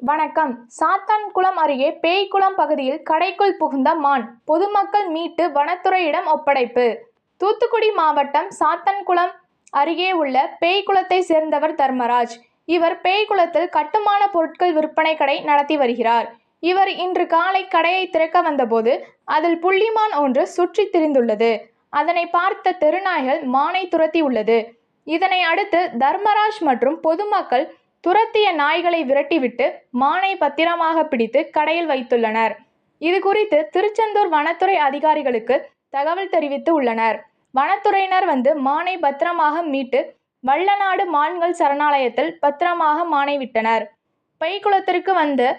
வணக்கம். சாத்தான்குளம் அருகே பேய்குளம் பகுதியில் கடைக்குள் புகுந்த மான், பொதுமக்கள் மீட்டு வனத்துறையிடம் ஒப்படைப்பு. தூத்துக்குடி மாவட்டம் சாத்தான்குளம் அருகே உள்ள பேய்குளத்தை சேர்ந்தவர் தர்மராஜ். இவர் பேய்குளத்தில் கட்டுமான பொருட்கள் விற்பனை கடை நடத்தி வருகிறார். இவர் இன்று காலை கடையை திறக்க வந்தபோது அதில் புள்ளிமான் ஒன்று சுற்றி திரிந்துள்ளது. அதனை பார்த்த தெருநாய்கள் மானை துரத்தி உள்ளது. இதனை அடுத்து தர்மராஜ் மற்றும் பொதுமக்கள் துரத்திய நாய்களை விரட்டிவிட்டு மானை பத்திரமாக பிடித்து கடையில் வைத்துள்ளனர். இது குறித்து திருச்செந்தூர் வனத்துறை அதிகாரிகளுக்கு தகவல் தெரிவித்து உள்ளனர். வனத்துறையினர் வந்து மானை பத்திரமாக மீட்டு வல்லநாடு மான்கள் சரணாலயத்தில் பத்திரமாக மானை விட்டனர். பேய்குளத்திற்கு வந்த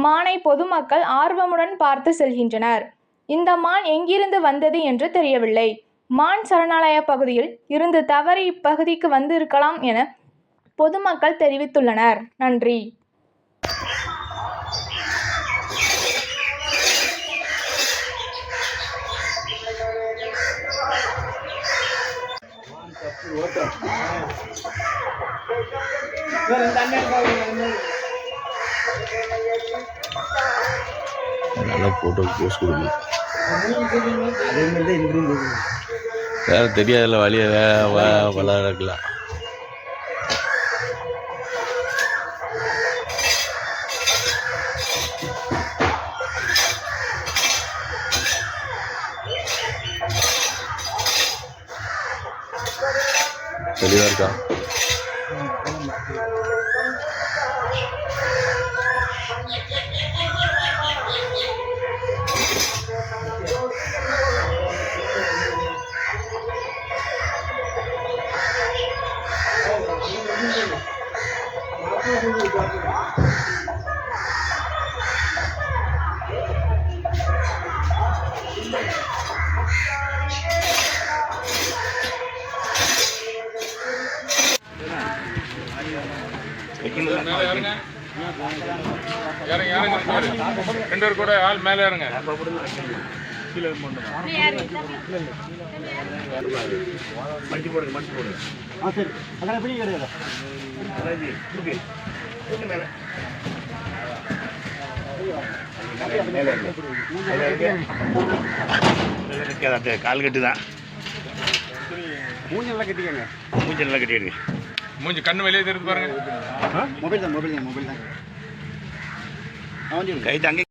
மானை பொதுமக்கள் ஆர்வமுடன் பார்த்து செல்கின்றனர். இந்த மான் எங்கிருந்து வந்தது என்று தெரியவில்லை. மான் சரணாலய பகுதியில் இருந்து தவறி இப்பகுதிக்கு வந்து இருக்கலாம் என பொதுமக்கள் தெரிவித்துள்ளனர். நன்றி. நல்லா போட்டோ போஸ்ட் கொடுங்க. வேற தெரியாதுல்ல, வழியை விளையாடலாம். தெளிவாக இருக்கா? ரெண்டு பேர் கூட ஆள் மேலே இறங்க. கால் கட்டு தான். மூஞ்செல்லாம் கட்டிக்கங்க. மூஞ்செல்லாம் கட்டிடுங்க. மூஞ்சி கண்ணு வெளியே தெரிஞ்சு பாருங்க. மொபைல் தான் கை தாங்க.